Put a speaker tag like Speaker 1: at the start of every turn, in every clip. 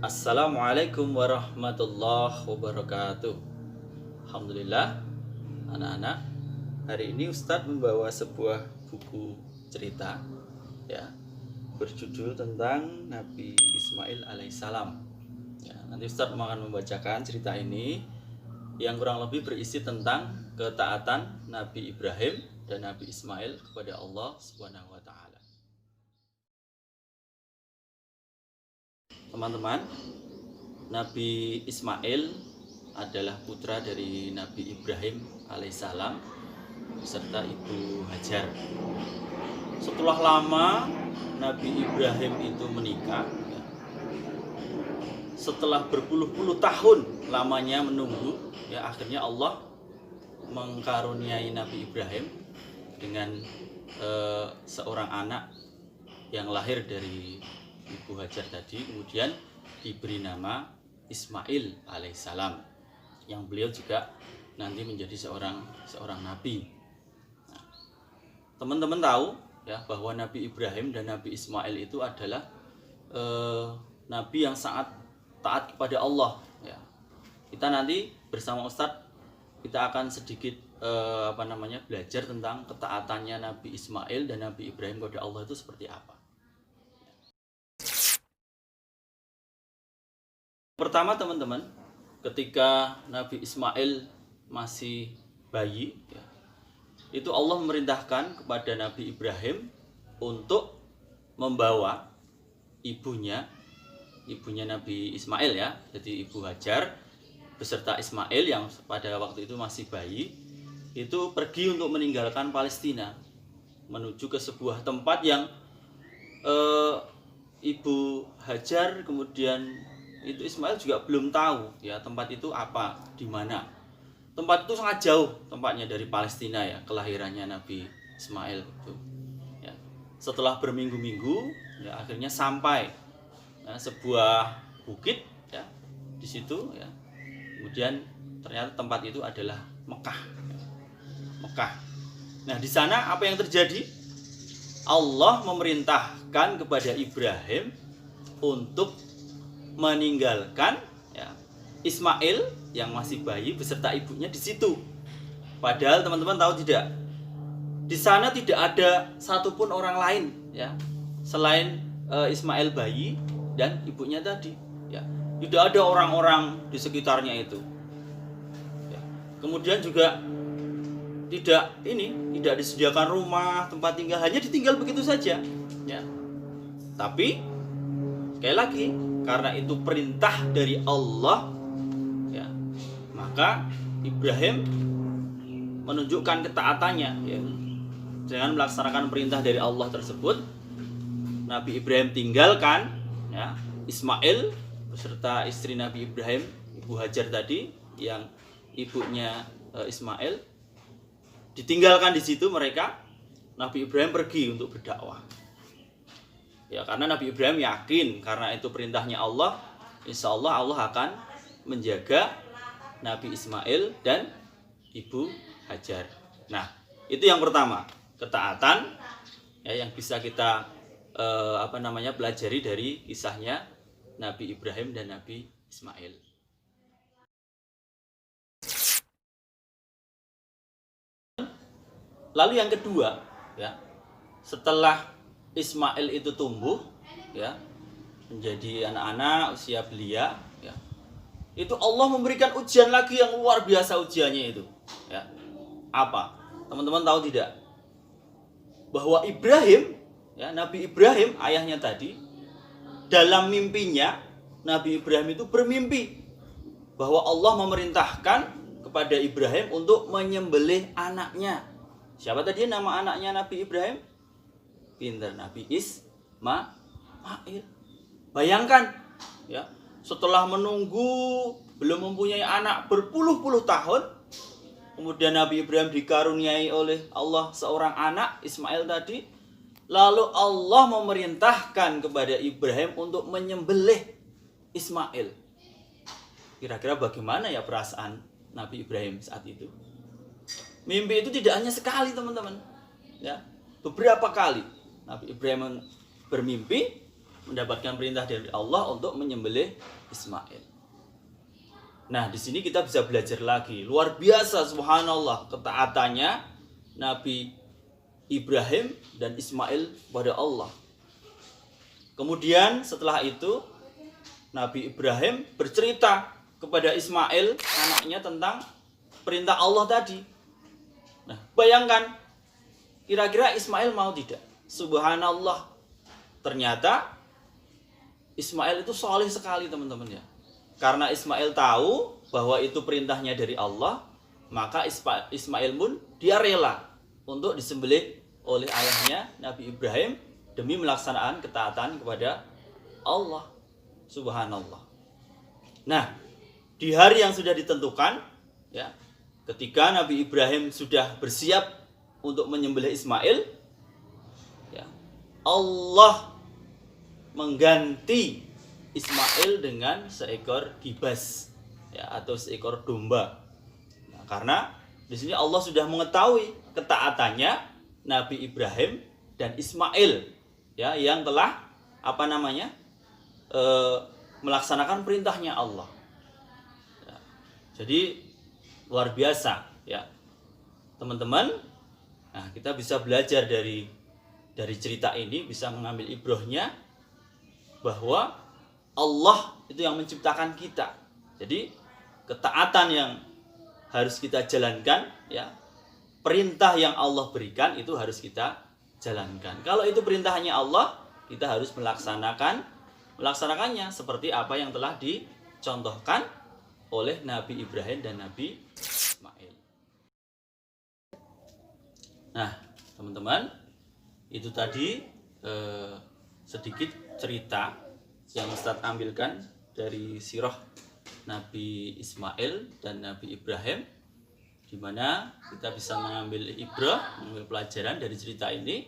Speaker 1: Assalamualaikum warahmatullahi wabarakatuh. Alhamdulillah, anak-anak, hari ini Ustadz membawa sebuah buku cerita ya, berjudul tentang Nabi Ismail alaihissalam ya. Nanti Ustadz akan membacakan cerita ini yang kurang lebih berisi tentang ketaatan Nabi Ibrahim dan Nabi Ismail kepada Allah Subhanahu wa Ta'ala. Teman-teman, Nabi Ismail adalah putra dari Nabi Ibrahim alaihissalam beserta ibu Hajar. Setelah lama Nabi Ibrahim itu menikah, setelah berpuluh-puluh tahun lamanya menunggu, ya akhirnya Allah mengkaruniai Nabi Ibrahim dengan seorang anak yang lahir dari ibu Hajar tadi, kemudian diberi nama Ismail alaihissalam, yang beliau juga nanti menjadi seorang nabi. Nah, teman-teman tahu ya bahwa Nabi Ibrahim dan Nabi Ismail itu adalah nabi yang sangat taat kepada Allah ya. Kita nanti bersama Ustadz kita akan sedikit belajar tentang ketaatannya Nabi Ismail dan Nabi Ibrahim kepada Allah itu seperti apa. Pertama teman-teman, ketika Nabi Ismail masih bayi ya, itu Allah memerintahkan kepada Nabi Ibrahim untuk membawa ibunya Nabi Ismail ya, jadi ibu Hajar beserta Ismail yang pada waktu itu masih bayi, itu pergi untuk meninggalkan Palestina menuju ke sebuah tempat yang ibu Hajar kemudian itu Ismail juga belum tahu ya tempat itu apa, di mana. Tempat itu sangat jauh tempatnya dari Palestina ya, kelahirannya Nabi Ismail itu. Ya. Setelah berminggu-minggu ya akhirnya sampai sebuah bukit ya di situ ya. Kemudian ternyata tempat itu adalah Mekah. Ya. Mekah. Nah, di sana apa yang terjadi? Allah memerintahkan kepada Ibrahim untuk meninggalkan ya, Ismail yang masih bayi beserta ibunya di situ. Padahal teman-teman tahu tidak, di sana tidak ada satupun orang lain ya selain Ismail bayi dan ibunya tadi. Ya, tidak ada orang-orang di sekitarnya itu. Ya. Kemudian juga tidak disediakan rumah, tempat tinggal, hanya ditinggal begitu saja. Ya. Tapi sekali lagi, karena itu perintah dari Allah ya, maka Ibrahim menunjukkan ketaatannya ya. Dengan melaksanakan perintah dari Allah tersebut, Nabi Ibrahim tinggalkan ya, Ismail beserta istri Nabi Ibrahim, ibu Hajar tadi, yang ibunya Ismail, ditinggalkan di situ mereka. Nabi Ibrahim pergi untuk berdakwah. Ya, karena Nabi Ibrahim yakin karena itu perintahnya Allah, insya Allah Allah akan menjaga Nabi Ismail dan ibu Hajar. Nah, itu yang pertama, ketaatan ya, yang bisa kita pelajari dari kisahnya Nabi Ibrahim dan Nabi Ismail. Lalu yang kedua ya, setelah Ismail itu tumbuh ya menjadi anak-anak usia belia ya, itu Allah memberikan ujian lagi yang luar biasa. Ujiannya itu ya apa? Teman-teman tahu tidak bahwa Ibrahim ya, Nabi Ibrahim ayahnya tadi, dalam mimpinya Nabi Ibrahim itu bermimpi bahwa Allah memerintahkan kepada Ibrahim untuk menyembelih anaknya. Siapa tadi nama anaknya Nabi Ibrahim? Pintar, Nabi Ismail. Bayangkan ya, setelah menunggu belum mempunyai anak berpuluh-puluh tahun, kemudian Nabi Ibrahim dikaruniai oleh Allah seorang anak, Ismail tadi. Lalu Allah memerintahkan kepada Ibrahim untuk menyembelih Ismail. Kira-kira bagaimana ya perasaan Nabi Ibrahim saat itu? Mimpi itu tidak hanya sekali teman-teman, ya, beberapa kali Nabi Ibrahim bermimpi mendapatkan perintah dari Allah untuk menyembelih Ismail. Nah, di sini kita bisa belajar lagi. Luar biasa, subhanallah, ketaatannya Nabi Ibrahim dan Ismail pada Allah. Kemudian setelah itu Nabi Ibrahim bercerita kepada Ismail, anaknya, tentang perintah Allah tadi. Nah, bayangkan, kira-kira Ismail mau tidak? Subhanallah, ternyata Ismail itu soleh sekali, teman-teman ya. Karena Ismail tahu bahwa itu perintahnya dari Allah, maka Ismail pun dia rela untuk disembelih oleh ayahnya Nabi Ibrahim demi melaksanakan ketaatan kepada Allah. Subhanallah. Nah, di hari yang sudah ditentukan, ya, ketika Nabi Ibrahim sudah bersiap untuk menyembelih Ismail, ya, Allah mengganti Ismail dengan seekor gibas, ya, atau seekor domba. Nah, karena di sini Allah sudah mengetahui ketaatannya Nabi Ibrahim dan Ismail, ya, yang telah melaksanakan perintahnya Allah. Ya, jadi luar biasa, ya, teman-teman. Nah, kita bisa belajar dari cerita ini, bisa mengambil ibrahnya bahwa Allah itu yang menciptakan kita. Jadi ketaatan yang harus kita jalankan, ya, perintah yang Allah berikan itu harus kita jalankan. Kalau itu perintahnya Allah, kita harus melaksanakannya seperti apa yang telah dicontohkan oleh Nabi Ibrahim dan Nabi Ismail. Nah, teman-teman, itu tadi sedikit cerita yang Ustadz ambilkan dari sirah Nabi Ismail dan Nabi Ibrahim, di mana kita bisa mengambil ibrah, mengambil pelajaran dari cerita ini,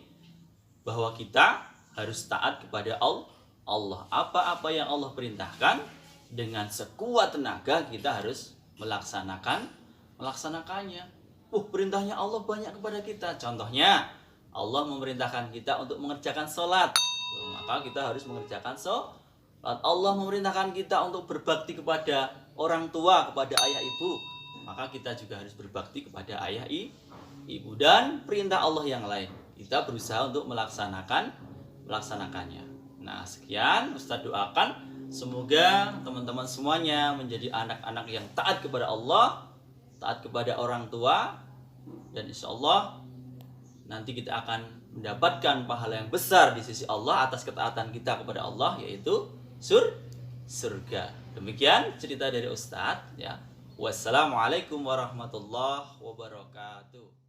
Speaker 1: bahwa kita harus taat kepada Allah. Apa-apa yang Allah perintahkan, dengan sekuat tenaga kita harus melaksanakannya. Perintahnya Allah banyak kepada kita. Contohnya, Allah memerintahkan kita untuk mengerjakan sholat, maka kita harus mengerjakan sholat. Allah memerintahkan kita untuk berbakti kepada orang tua, kepada ayah ibu, maka kita juga harus berbakti kepada ayah ibu. Dan perintah Allah yang lain, kita berusaha untuk melaksanakannya. Nah, sekian Ustadz doakan, semoga teman-teman semuanya menjadi anak-anak yang taat kepada Allah, taat kepada orang tua, dan insya Allah nanti kita akan mendapatkan pahala yang besar di sisi Allah atas ketaatan kita kepada Allah, yaitu surga. Demikian cerita dari Ustadz, ya. Wassalamualaikum warahmatullahi wabarakatuh.